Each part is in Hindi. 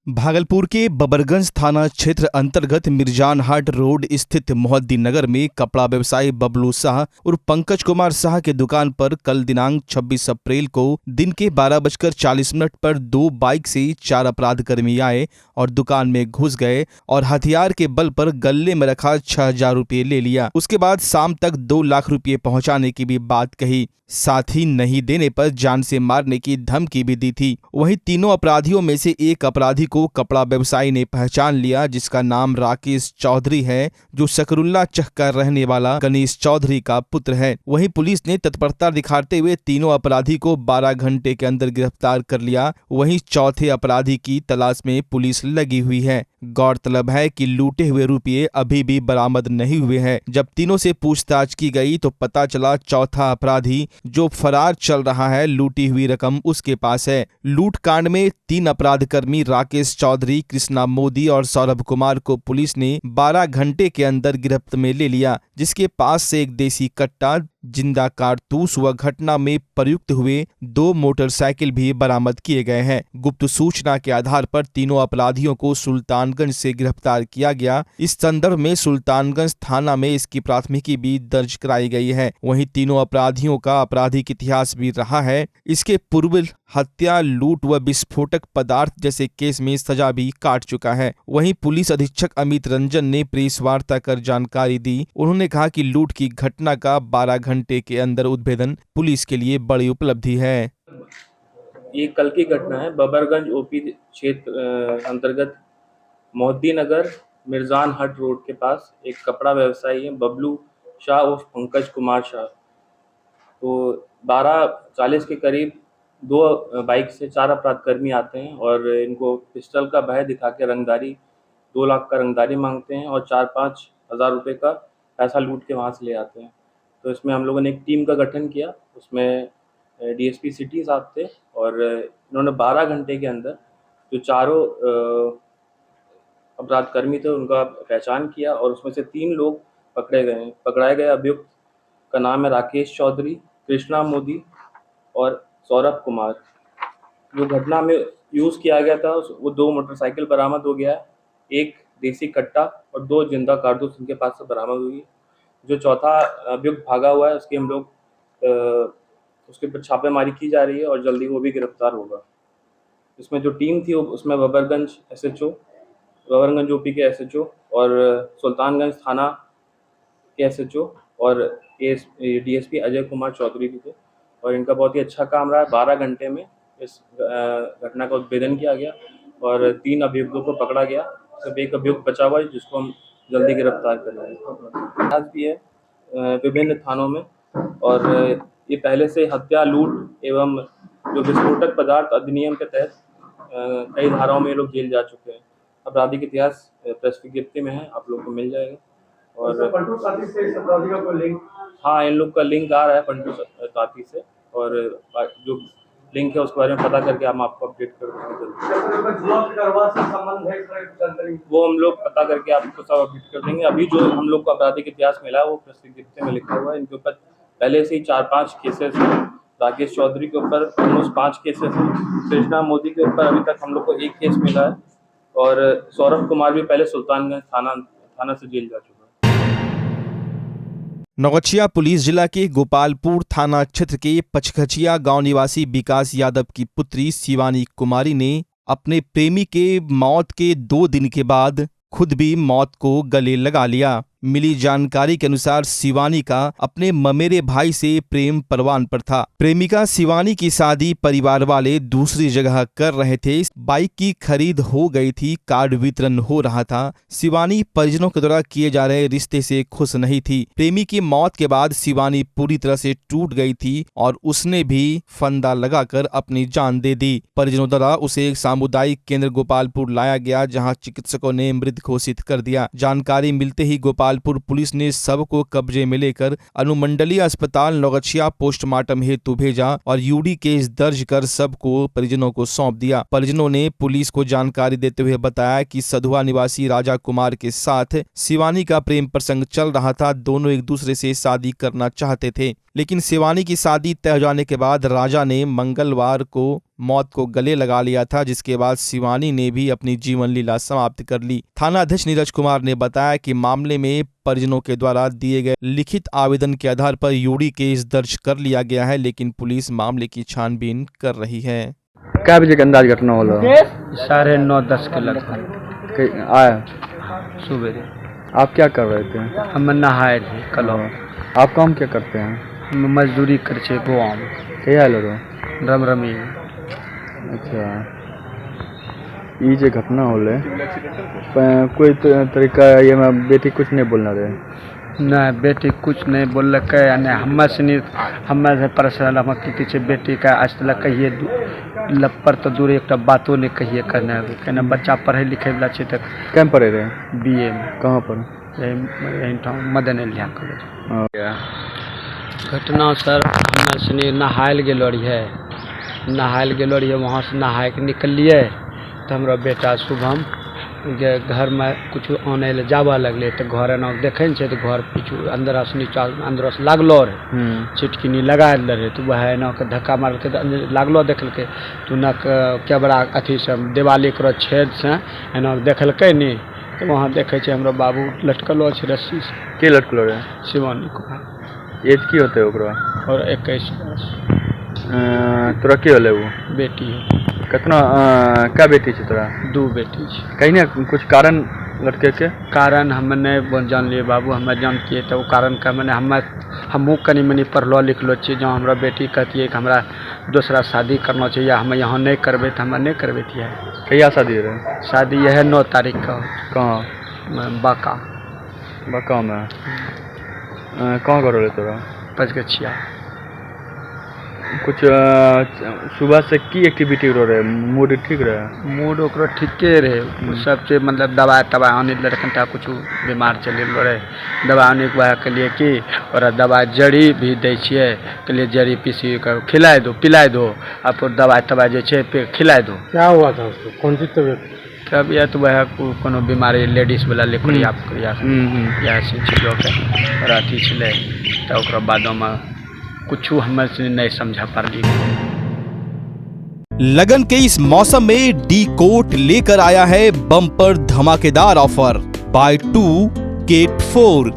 भागलपुर के बबरगंज थाना क्षेत्र अंतर्गत मिर्जानहाट रोड स्थित मोहद्दीन नगर में कपड़ा व्यवसायी बबलू शाह और पंकज कुमार शाह के दुकान पर कल दिनांक 26 अप्रैल को दिन के 12:40 पर दो बाइक से 4 अपराधकर्मी आए और दुकान में घुस गए और हथियार के बल पर गले में रखा 6,000 रुपये ले लिया। उसके बाद शाम तक 2 लाख रुपये पहुंचाने की भी बात कही, साथ ही नहीं देने पर जान से मारने की धमकी भी दी थी। वहीं तीनों अपराधियों में से एक अपराधी को कपड़ा व्यवसायी ने पहचान लिया, जिसका नाम राकेश चौधरी है, जो सकरुल्ला चक का रहने वाला गणेश चौधरी का पुत्र है। वहीं पुलिस ने तत्परता दिखाते हुए तीनों अपराधी को 12 घंटे के अंदर गिरफ्तार कर लिया। वहीं चौथे अपराधी की तलाश में पुलिस लगी हुई है। गौरतलब है कि लूटे हुए रुपये अभी भी बरामद नहीं हुए हैं। जब तीनों से पूछताछ की गई तो पता चला चौथा अपराधी जो फरार चल रहा है, लूटी हुई रकम उसके पास है। लूट कांड में 3 अपराधकर्मी राकेश चौधरी, कृष्णा मोदी और सौरभ कुमार को पुलिस ने 12 घंटे के अंदर गिरफ्त में ले लिया, जिसके पास से एक देसी कट्टा, जिंदा कारतूस व घटना में प्रयुक्त हुए 2 मोटरसाइकिल भी बरामद किए गए हैं। गुप्त सूचना के आधार पर तीनों अपराधियों को सुल्तानगंज से गिरफ्तार किया गया। इस संदर्भ में सुल्तानगंज थाना में इसकी प्राथमिकी भी दर्ज कराई गई है। वहीं तीनों अपराधियों का आपराधिक इतिहास भी रहा है। इसके पूर्व हत्या, लूट व विस्फोटक पदार्थ जैसे केस में सजा भी काट चुका है। वहीं पुलिस अधीक्षक अमित रंजन ने प्रेस वार्ता कर जानकारी दी। उन्होंने कहा कि लूट की घटना का 12 घंटे के अंदर उद्भेदन पुलिस के लिए बड़ी उपलब्धि है। ये कल की घटना है। बबरगंज ओपी क्षेत्र अंतर्गत मोहद्दीन नगर मिर्जानहाट रोड के पास एक कपड़ा व्यवसायी है बबलू शाह और पंकज कुमार शाह। तो 12:40 के करीब 2 बाइक से 4 अपराधकर्मी आते हैं और इनको पिस्टल का भय दिखा के रंगदारी 2 लाख का रंगदारी मांगते हैं और 4-5 हज़ार रुपये का पैसा लूट के वहाँ से ले आते हैं। तो इसमें हम लोगों ने एक टीम का गठन किया। उसमें डीएसपी सिटी साहब थे और इन्होंने 12 घंटे के अंदर जो चारों अपराधकर्मी थे उनका पहचान किया और उसमें से 3 लोग पकड़ाए गए। अभियुक्त का नाम है राकेश चौधरी, कृष्णा मोदी और सौरभ कुमार। जो घटना में यूज़ किया गया था वो 2 मोटरसाइकिल बरामद हो गया है, 1 देसी कट्टा और 2 जिंदा कारतूस उनके पास से बरामद हुई है। जो चौथा अभियुक्त भागा हुआ है उसकी हम लोग उसके ऊपर छापेमारी की जा रही है और जल्दी वो भी गिरफ्तार होगा। इसमें जो टीम थी उसमें बबरगंज ओपी के एसएचओ और सुल्तानगंज थाना के एसएचओ और डीएसपी अजय कुमार चौधरी भी थे और इनका बहुत ही अच्छा काम रहा है। 12 घंटे में इस घटना का उद्भेदन किया गया और 3 अभियुक्तों को पकड़ा गया। सिर्फ एक अभियुक्त बचा हुआ है जिसको हम जल्दी गिरफ्तार कर रहे हैं। आज भी है विभिन्न थानों में और ये पहले से हत्या, लूट एवं जो विस्फोटक पदार्थ अधिनियम के तहत कई धाराओं में ये लोग जेल जा चुके हैं। आपराधिक इतिहास प्रेस विज्ञप्ति में है, आप लोग को मिल जाएगा। और पंटू साथी से इस अपराधी का कोई लिंक? हाँ, इन लोग का लिंक आ रहा है पंटू साथी से और जो लिंक है उसके बारे में पता करके हम आपको अपडेट कर देंगे। वो हम लोग पता करके आपको सब अपडेट कर देंगे। अभी जो हम लोग को आपराधिक इतिहास मिला है वो प्रेस विज्ञप्ति में लिखा हुआ है। इनके ऊपर पहले से ही 4-5 केसेस हैं। राकेश चौधरी के ऊपर 5 केसेस हैं। कृष्णा मोदी के ऊपर अभी तक हम लोग को 1 केस मिला है और सौरभ कुमार भी पहले सुल्तानगंज थाना से जेल जा चुका है। नौगछिया पुलिस जिला के गोपालपुर थाना क्षेत्र के पचखचिया गांव निवासी विकास यादव की पुत्री शिवानी कुमारी ने अपने प्रेमी के मौत के 2 दिन के बाद खुद भी मौत को गले लगा लिया। मिली जानकारी के अनुसार शिवानी का अपने ममेरे भाई से प्रेम परवान पर था। प्रेमिका शिवानी की शादी परिवार वाले दूसरी जगह कर रहे थे। बाइक की खरीद हो गई थी, कार्ड वितरण हो रहा था। शिवानी परिजनों के द्वारा किए जा रहे रिश्ते से खुश नहीं थी। प्रेमी की मौत के बाद शिवानी पूरी तरह से टूट गई थी और उसने भी फंदा लगाकर अपनी जान दे दी। परिजनों द्वारा उसे एक सामुदायिक केंद्र गोपालपुर लाया गया, जहाँ चिकित्सकों ने मृत घोषित कर दिया। जानकारी मिलते ही गोपालपुर पुलिस ने शव को कब्जे में लेकर अनुमंडलीय अस्पताल नौगछिया पोस्टमार्टम हेतु भेजा और यूडी केस दर्ज कर शव को परिजनों को सौंप दिया। परिजनों ने पुलिस को जानकारी देते हुए बताया कि सधुआ निवासी राजा कुमार के साथ शिवानी का प्रेम प्रसंग चल रहा था। दोनों एक दूसरे से शादी करना चाहते थे, लेकिन शिवानी की शादी तय हो जाने के बाद राजा ने मंगलवार को मौत को गले लगा लिया था, जिसके बाद शिवानी ने भी अपनी जीवन लीला समाप्त कर ली। थाना अध्यक्ष नीरज कुमार ने बताया कि मामले में परिजनों के द्वारा दिए गए लिखित आवेदन के आधार पर यूडी केस दर्ज कर लिया गया है, लेकिन पुलिस मामले की छानबीन कर रही है। क्या बजे के अंदाज घटना होला? 9:30 के लगभग आया सुबह। आप क्या कर रहे थे? हम नहाए थे कल। आप काम क्या करते हैं? हम मजदूरी कर छे गोवा में क्या आयल रहो? रमरमी। अच्छा, ये जो घटना होले कोई तरीका ये में बेटी कुछ नहीं बोलना रहे? नहीं, बेटी कुछ नहीं बोलक। हमें से पर्सनल हम पीछे बेटी का आज तक कहिए लपर तो दूर एक बातों नहीं कहिए करना कहना बच्चा पढ़े लिखे वाला छे तक। कैम पढ़े रहे? BA में। कहाँ पर? यही मदन एलिया कॉलेज। घटना सर हमें सनी नहायल गेलो रहिए, वहाँ से नहाय के निकलिए तो हमारा बेटा शुभम घर में कुछ आने ले जावा लगले तो घर एना देखे छे तो घर पीछू अंदर से नीचा अंदर से लागलो रहे, चिटकिनी लगा रहे तो वह एना के धक्का मारके लागलो देखलके तो न क्या बड़ा अथी से दिवाली करो छेद से एना देखलके नी तो वहाँ देखे छे हमरा बाबू लटकलो छे रस्सी से। के लटकलो रहे? शिवानी कुमार। एज की होते ओकरा? और 21 वर्ष। तोरा के होले वो? बेटी है। कितना क्या बेटी छे तोरा? 2 बेटी छे। कहीं ना कुछ कारण लटके के? कारण हम नहीं जान लिए बाबू, हमें जानती तो कारण का मैंने हमू कनी मनी पढ़लो लिखलो छे। जो हमरा बेटी कहती है कि हमरा दूसरा शादी करना चाहिए, हम यहाँ नहीं करबे तो हम नहीं करबे थी। कहिया शादी रहे? शादी यह 9 तारीख का। कहाँ? बाका। बाका में? कहाँ कर रहे तोरा? पचगछिया। कुछ सुबह से की एक्टिविटी हो रहे? मूड ठीक रहे? मूड ओकरो ठीके रहे, सब चीज मतलब दवा आने लड़कन था कुछ बीमार चले रहे, दवा आने के बाद के लिए कि और दवा जड़ी भी दै छिए के लिए जड़ी पीसी कर खिलाए दो पिलाए दो और फिर दवा जो है फिर खिलाए दो। क्या हुआ था उसको? कौन सी तबीयत? तबीयत वह कोनो बीमारी लेडीज वाला लिखिया यह चीजों के और अथी छे तो ओकरा बादों में कुछ हमें नहीं समझा पाली। लगन के इस मौसम में डी कोट लेकर आया है बम्पर धमाकेदार offer. Buy 2 get 4।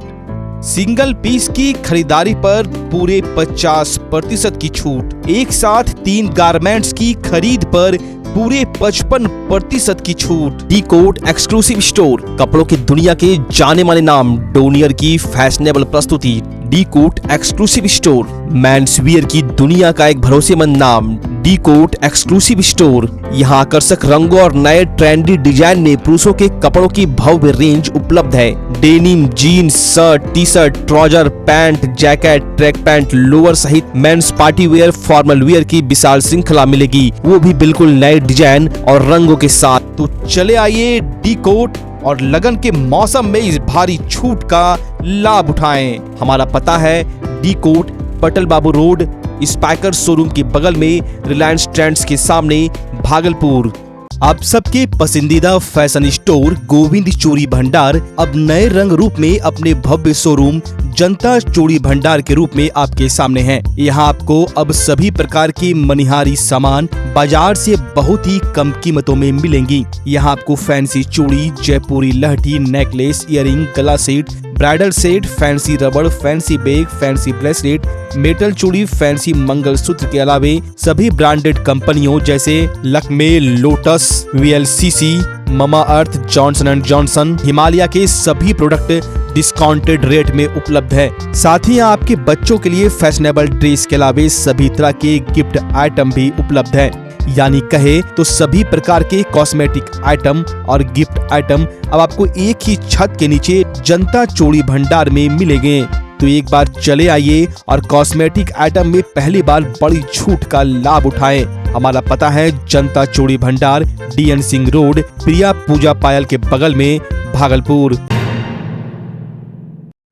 Single piece की खरीदारी पर पूरे 50% की छूट। एक साथ 3 गारमेंट्स की खरीद पर पूरे 55% की छूट। डी कोट एक्सक्लूसिव स्टोर, कपड़ों की दुनिया के जाने माने नाम डोनियर की फैशनेबल प्रस्तुति। D cot exclusive store, men's wear की दुनिया का एक भरोसेमंद नाम। डी कोट एक्सक्लूसिव स्टोर, यहाँ आकर्षक रंगों और नए ट्रेंडी डिजाइन में पुरुषों के कपड़ों की भव्य रेंज उपलब्ध है। Denim, jeans, shirt, T shirt, trouser, pant, jacket, track pant, lower सहित men's party wear, formal wear की विशाल श्रृंखला मिलेगी, वो भी बिल्कुल नए डिजाइन और रंगों के साथ। तो चले आइए डी कोट और लगन के मौसम में इस भारी छूट का लाभ उठाएं। हमारा पता है डी कोट, पटल बाबू रोड, स्पाइकर शोरूम के बगल में, रिलायंस ट्रेंड्स के सामने, भागलपुर। आप सबके पसंदीदा फैशन स्टोर गोविंद चूड़ी भंडार अब नए रंग रूप में अपने भव्य शोरूम जनता चूड़ी भंडार के रूप में आपके सामने है। यहाँ आपको अब सभी प्रकार की मनिहारी सामान बाजार से बहुत ही कम कीमतों में मिलेंगी। यहाँ आपको फैंसी चूड़ी, जयपुरी लहठी, नेकलेस, इयररिंग, गला सेट, ब्राइडल सेट, फैंसी रबड़, fancy bag, fancy bracelet, metal चूड़ी, फैंसी मंगलसूत्र के अलावे सभी ब्रांडेड कंपनियों जैसे Lakme, lotus, VLCC, mama earth, Johnson and Johnson, Himalaya के सभी प्रोडक्ट डिस्काउंटेड रेट में उपलब्ध है। साथ ही आपके बच्चों के लिए फैशनेबल ड्रेस के अलावे सभी तरह के गिफ्ट आइटम भी उपलब्ध है। यानी कहे तो सभी प्रकार के कॉस्मेटिक आइटम और गिफ्ट आइटम अब आपको एक ही छत के नीचे जनता चूड़ी भंडार में मिलेंगे। तो एक बार चले आइए और कॉस्मेटिक आइटम में पहली बार बड़ी छूट का लाभ उठाएं। हमारा पता है जनता चूड़ी भंडार, DN सिंह रोड, प्रिया पूजा पायल के बगल में, भागलपुर।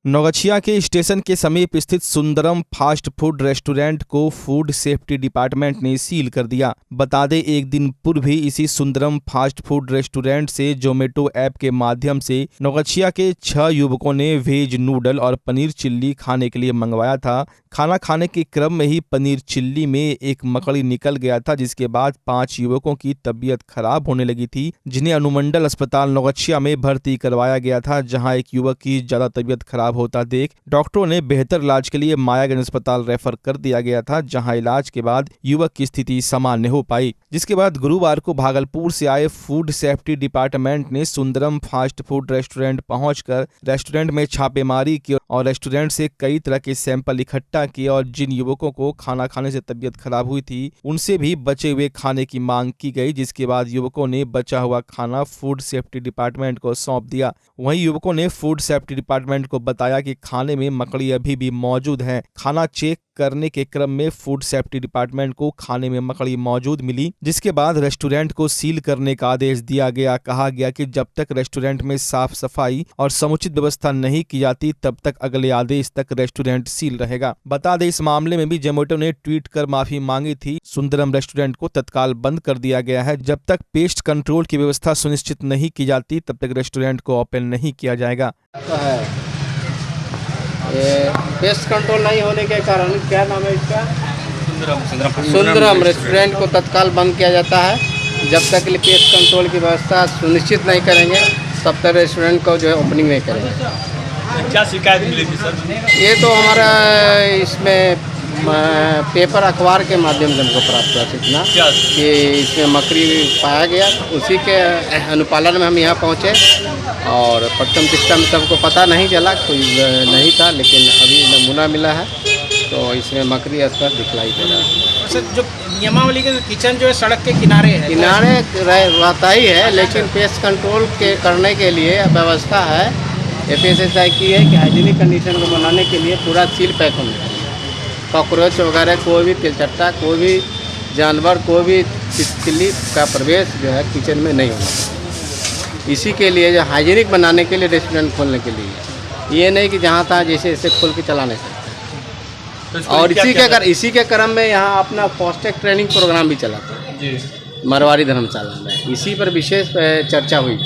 नौगछिया के स्टेशन के समीप स्थित सुंदरम फास्ट फूड रेस्टोरेंट को फूड सेफ्टी डिपार्टमेंट ने सील कर दिया। बता दें, एक दिन पूर्व ही इसी सुंदरम फास्ट फूड रेस्टोरेंट से जोमेटो ऐप के माध्यम से नौगछिया के 6 युवकों ने वेज नूडल और पनीर चिल्ली खाने के लिए मंगवाया था। खाना खाने के क्रम में ही पनीर चिल्ली में एक मकड़ी निकल गया था, जिसके बाद 5 युवकों की तबीयत खराब होने लगी थी, जिन्हें अनुमंडल अस्पताल नौगछिया में भर्ती करवाया गया था। जहां एक युवक की ज्यादा तबीयत खराब होता देख डॉक्टरों ने बेहतर इलाज के लिए मायागंज अस्पताल रेफर कर दिया गया था, जहां इलाज के बाद युवक की स्थिति सामान्य हो पाई। जिसके बाद गुरुवार को भागलपुर से आए फूड सेफ्टी डिपार्टमेंट ने सुंदरम फास्ट फूड रेस्टोरेंट पहुंचकर रेस्टोरेंट में छापेमारी की और रेस्टोरेंट से कई तरह के सैंपल इकट्ठा किए और जिन युवकों को खाना खाने से तबीयत खराब हुई थी उनसे भी बचे हुए खाने की मांग की गई, जिसके बाद युवकों ने बचा हुआ खाना फूड सेफ्टी डिपार्टमेंट को सौंप दिया। वहीं युवकों ने फूड सेफ्टी डिपार्टमेंट को बताया कि खाने में मकड़ी अभी भी मौजूद है। खाना चेक करने के क्रम में फूड सेफ्टी डिपार्टमेंट को खाने में मकड़ी मौजूद मिली, जिसके बाद रेस्टोरेंट को सील करने का आदेश दिया गया। कहा गया कि जब तक रेस्टोरेंट में साफ सफाई और समुचित व्यवस्था नहीं की जाती तब तक अगले आदेश तक रेस्टोरेंट सील रहेगा। बता दें, इस मामले में भी जोमेटो ने ट्वीट कर माफी मांगी थी। सुंदरम रेस्टोरेंट को तत्काल बंद कर दिया गया है। जब तक पेस्ट कंट्रोल की व्यवस्था सुनिश्चित नहीं की जाती तब तक रेस्टोरेंट को ओपन नहीं किया जाएगा। पेस्ट कंट्रोल नहीं होने के कारण क्या नाम है इसका, सुंदरम रेस्टोरेंट को तत्काल बंद किया जाता है। जब तक पेस्ट कंट्रोल की व्यवस्था सुनिश्चित नहीं करेंगे तब तक रेस्टोरेंट को जो है ओपनिंग नहीं करेंगे। क्या शिकायत मिलेगी सर? ये तो हमारा इसमें पेपर अखबार के माध्यम से हमको प्राप्त हुआ सूचना कि इसमें मकड़ी पाया गया। उसी के अनुपालन में हम यहाँ पहुँचे और प्रथम दृष्टया में सबको पता नहीं चला, कोई नहीं था, लेकिन अभी नमूना मिला है तो इसमें मकड़ी स्पष्ट दिखलाई दे रहा है। सर, जो नियमावली के किचन जो है सड़क के किनारे है, किनारे रहता ही है, लेकिन पेस्ट कंट्रोल के करने के लिए व्यवस्था है। FSSAI की है कि हाइजीनिक कंडीशन को बनाने के लिए पूरा सील पैक होना चाहिए। कॉकरोच वगैरह कोई भी तिलचट्टा, कोई भी जानवर, कोई भी तितली का प्रवेश जो है किचन में नहीं होना। इसी के लिए जो हाइजीनिक बनाने के लिए रेस्टोरेंट खोलने के लिए, ये नहीं कि जहाँ तहाँ जैसे ऐसे खोल के चला नहीं सकते। और इसी के क्रम में यहाँ अपना फास्टैग ट्रेनिंग प्रोग्राम भी चलाता है मरवाड़ी धर्मशाला में। इसी पर विशेष चर्चा हुई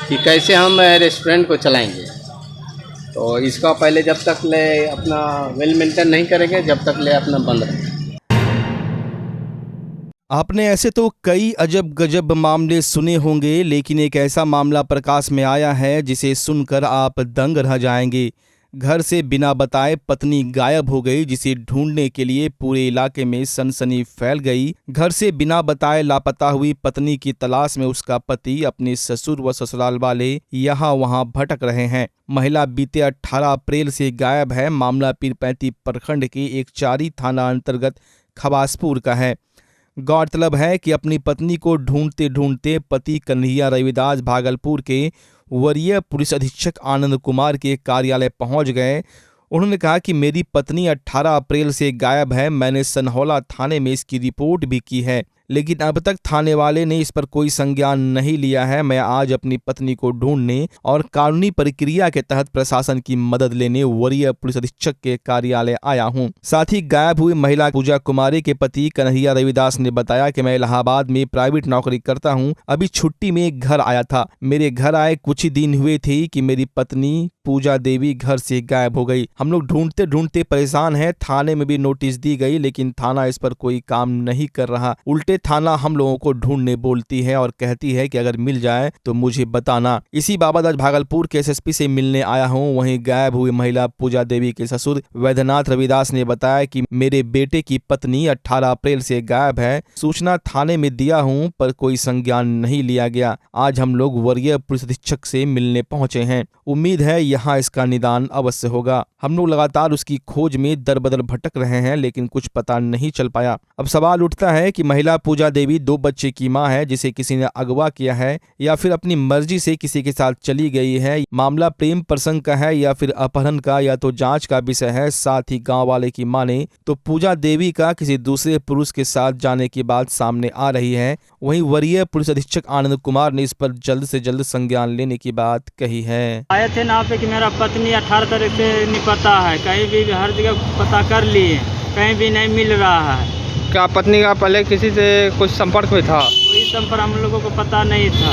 कि कैसे हम रेस्टोरेंट को चलाएंगे। तो इसका पहले जब तक ले अपना वेल मेंटेन नहीं करेंगे, जब तक ले अपना बंद रहेगा। आपने ऐसे तो कई अजब गजब मामले सुने होंगे, लेकिन एक ऐसा मामला प्रकाश में आया है जिसे सुनकर आप दंग रह जाएंगे। घर से बिना बताए पत्नी गायब हो गई, जिसे ढूंढने के लिए पूरे इलाके में सनसनी फैल गई। घर से बिना बताए लापता हुई पत्नी की तलाश में उसका पति अपने ससुर व ससुराल वाले यहाँ वहाँ भटक रहे हैं। महिला बीते 18 अप्रैल से गायब है। मामला पीरपैंती प्रखंड के एक चारी थाना अंतर्गत खबासपुर का है। गौरतलब है कि अपनी पत्नी को ढूंढते ढूंढते पति कन्हैया रविदास भागलपुर के वरीय पुलिस अधीक्षक आनंद कुमार के कार्यालय पहुंच गए। उन्होंने कहा कि मेरी पत्नी 18 अप्रैल से गायब है। मैंने सनहौला थाने में इसकी रिपोर्ट भी की है, लेकिन अब तक थाने वाले ने इस पर कोई संज्ञान नहीं लिया है। मैं आज अपनी पत्नी को ढूंढने और कानूनी प्रक्रिया के तहत प्रशासन की मदद लेने वरीय पुलिस अधीक्षक के कार्यालय आया हूं। साथ ही गायब हुई महिला पूजा कुमारी के पति कन्हैया रविदास ने बताया कि मैं इलाहाबाद में प्राइवेट नौकरी करता हूं। अभी छुट्टी में घर आया था। मेरे घर आए कुछ ही दिन हुए थे कि मेरी पत्नी पूजा देवी घर से गायब हो गई। हम लोग ढूंढते ढूंढते परेशान हैं। थाने में भी नोटिस दी गई, लेकिन थाना इस पर कोई काम नहीं कर रहा। उल्टे थाना हम लोगों को ढूंढने बोलती है और कहती है कि अगर मिल जाए तो मुझे बताना। इसी बाबत आज भागलपुर के SSP से मिलने आया हूं। वहीं गायब हुई महिला पूजा देवी के ससुर वैद्यनाथ रविदास ने बताया कि मेरे बेटे की पत्नी 18 अप्रैल से गायब है। सूचना थाने में दिया हूं पर कोई संज्ञान नहीं लिया गया। आज हम लोग वरीय पुलिस अधीक्षक से मिलने पहुंचे हैं। उम्मीद है यहाँ इसका निदान अवश्य होगा। हम लोग लगातार उसकी खोज में दर बदर भटक रहे हैं, लेकिन कुछ पता नहीं चल पाया। अब सवाल उठता है कि महिला पूजा देवी 2 बच्चे की मां है जिसे किसी ने अगवा किया है या फिर अपनी मर्जी से किसी के साथ चली गई है। मामला प्रेम प्रसंग का है या फिर अपहरण का, या तो जांच का विषय है। साथ ही गांव वाले की माने तो पूजा देवी का किसी दूसरे पुरुष के साथ जाने की बात सामने आ रही है। वहीं वरीय पुलिस अधीक्षक आनंद कुमार ने इस पर जल्द से जल्द संज्ञान लेने की बात कही है। आए थे ना पे कि मेरा पत्नी 18 तारीख से नहीं पता है, कहीं भी हर जगह पता कर लिए, कहीं भी नहीं मिल रहा है। क्या पत्नी का पहले किसी से कुछ संपर्क में था? कोई संपर्क हम लोगों को पता नहीं था।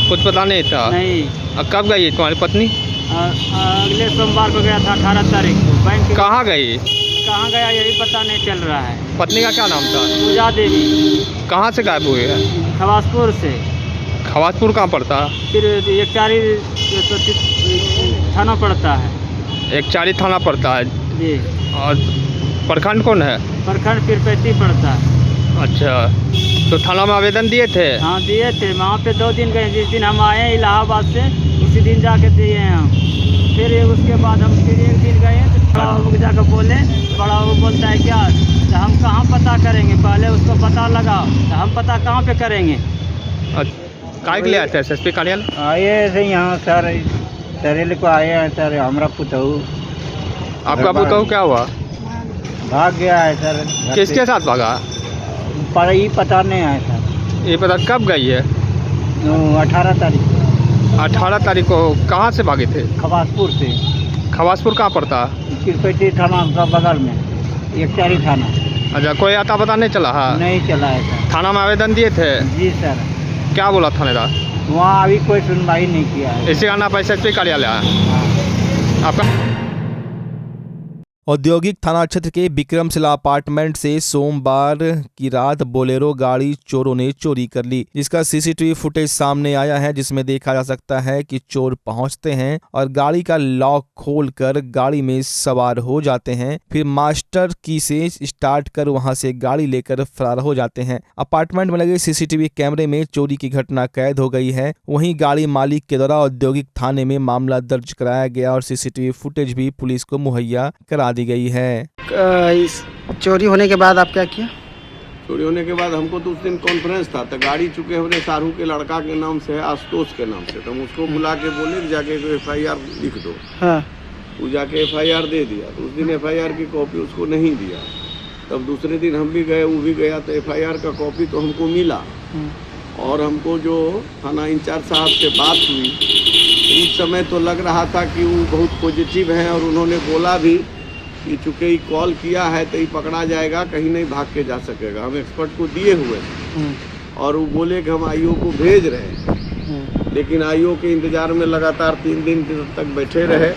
कुछ पता नहीं था? नहीं। कब गई तुम्हारी पत्नी? अगले सोमवार को गया था 18 तारीख को। बैंक कहाँ गई? कहाँ गया यही पता नहीं चल रहा है। पत्नी का क्या नाम था? पूजा देवी। कहाँ से गायब हुई है? खवासपुर से। खवासपुर कहाँ पड़ता? फिर एक चारी थाना पड़ता है। एक चारी थाना पड़ता है जी। और प्रखंड कौन है? प्रखंड पिरपैती पड़ता है। अच्छा, तो थाना में आवेदन दिए थे? हाँ दिए थे। वहाँ पे 2 दिन गए, जिस दिन हम आए इलाहाबाद से उसी दिन जाके दिए हैं हम। फिर उसके बाद हम फिर एक दिन गए तो बड़ा बाबू को जाकर बोले, बड़ा बाबू बोलता है क्या, तो हम कहाँ पता करेंगे, पहले उसको पता लगाओ, तो हम पता कहाँ पे करेंगे। काय के लिए आए थे एसएसपी कार्यालय? आए थे यहाँ सर, सरेल को आए हैं सर। हमारा पुतहू, आपका पुतहू क्या हुआ? भाग गया है सर। घर किसके से। साथ भागा? पर ये पता नहीं है सर। ये पता कब गई है? 18 तारीख को। 18 तारीख को कहाँ से भागे थे? खवासपुर से। खवासपुर कहाँ पड़ता? पिरपैती थाना का बगल में, एक चारी थाना। अच्छा, कोई आता पता नहीं चला? हाँ, नहीं चला है सर। थाना में आवेदन दिए थे? जी सर। क्या बोला थानेदार? वहाँ अभी कोई सुनवाई नहीं किया है। इसी का नाम एसएसपी कार्यालय है आपका? औद्योगिक थाना क्षेत्र के विक्रमशिला अपार्टमेंट से सोमवार की रात बोलेरो गाड़ी चोरों ने चोरी कर ली, जिसका सीसीटीवी फुटेज सामने आया है, जिसमें देखा जा सकता है कि चोर पहुंचते हैं और गाड़ी का लॉक खोलकर गाड़ी में सवार हो जाते हैं, फिर मास्टर की से स्टार्ट कर वहां से गाड़ी लेकर फरार हो जाते हैं। अपार्टमेंट में लगे सीसीटीवी कैमरे में चोरी की घटना कैद हो गई है। वहीं गाड़ी मालिक के द्वारा औद्योगिक थाने में मामला दर्ज कराया गया और सीसीटीवी फुटेज भी पुलिस को मुहैया करा दी गई है। इस चोरी होने के बाद आप क्या किया? चोरी होने के बाद हमको तो उस दिन कॉन्फ्रेंस था, तो गाड़ी चुके हमने सारू के लड़का के नाम से है, आशुतोष के नाम से, तो हम उसको बुला के बोले कि जाके FIR लिख दो। हाँ। वो जाके FIR दे दिया, तो उस दिन FIR की कॉपी उसको नहीं दिया। तब दूसरे दिन हम भी गए, वो भी गया, तो FIR का कॉपी तो हमको मिला। और हमको जो थाना इंचार्ज साहब से बात हुई, उस समय तो लग रहा था कि वो बहुत पॉजिटिव हैं और उन्होंने बोला भी कि चूँकि ये कॉल किया है तो ये पकड़ा जाएगा, कहीं नहीं भाग के जा सकेगा। हम एक्सपर्ट को दिए हुए और वो बोले कि हम IO को भेज रहे हैं, लेकिन IO के इंतजार में लगातार 3 दिन तक बैठे रहे।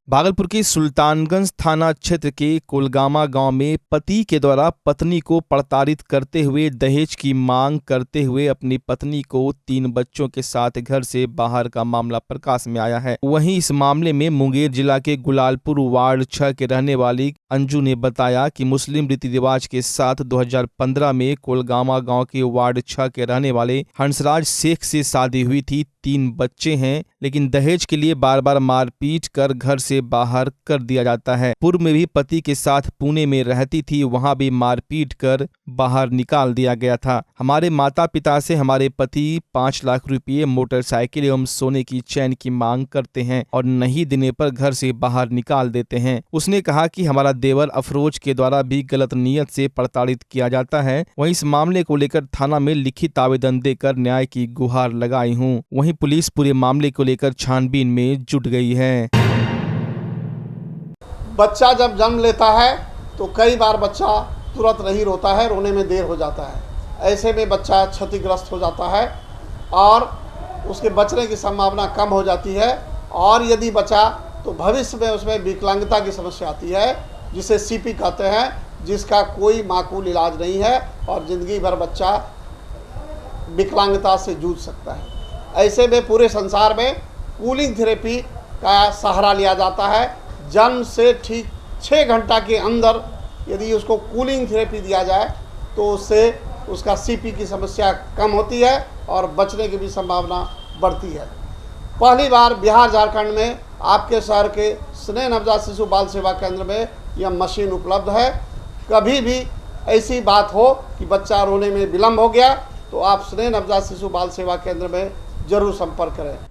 भागलपुर के सुल्तानगंज थाना क्षेत्र के कोलगामा गांव में पति के द्वारा पत्नी को प्रताड़ित करते हुए दहेज की मांग करते हुए अपनी पत्नी को 3 बच्चों के साथ घर से बाहर का मामला प्रकाश में आया है। वहीं इस मामले में मुंगेर जिला के गुलालपुर वार्ड 6 के रहने वाली अंजू ने बताया कि मुस्लिम रीति रिवाज के साथ 2015 में कोलगामा गांव के वार्ड 6 के रहने वाले हंसराज शेख से शादी हुई थी। 3 बच्चे हैं, लेकिन दहेज के लिए बार बार मारपीट कर घर से बाहर कर दिया जाता है। पूर्व में भी पति के साथ पुणे में रहती थी, वहां भी मारपीट कर बाहर निकाल दिया गया था। हमारे माता पिता से हमारे पति 5 लाख रुपये, मोटरसाइकिल एवं सोने की चैन की मांग करते हैं और नहीं देने पर घर से बाहर निकाल देते हैं। उसने कहा कि हमारा देवर अफरोज के द्वारा भी गलत नियत से प्रताड़ित किया जाता है। वहीं इस मामले को लेकर थाना में लिखित आवेदन देकर न्याय की गुहार लगाई हूँ। वहीं पुलिस पूरे मामले को लेकर छानबीन में जुट गई है। बच्चा जब जन्म लेता है तो कई बार बच्चा तुरंत नहीं रोता है, रोने में देर हो जाता है। ऐसे में बच्चा क्षतिग्रस्त हो जाता है और उसके बचने की संभावना कम हो जाती है। और यदि बचा तो भविष्य में उसमें विकलांगता की समस्या आती है, जिसे CP कहते हैं, जिसका कोई माकूल इलाज नहीं है और ज़िंदगी भर बच्चा विकलांगता से जूझ सकता है। ऐसे में पूरे संसार में कूलिंग थेरेपी का सहारा लिया जाता है। जन्म से ठीक 6 घंटा के अंदर यदि उसको कूलिंग थेरेपी दिया जाए तो उससे उसका CP की समस्या कम होती है और बचने की भी संभावना बढ़ती है। पहली बार बिहार झारखंड में आपके शहर के स्नेह नवजात शिशु बाल सेवा केंद्र में यह मशीन उपलब्ध है। कभी भी ऐसी बात हो कि बच्चा रोने में विलम्ब हो गया तो आप स्नेह नवजात शिशु बाल सेवा केंद्र में जरूर संपर्क करें।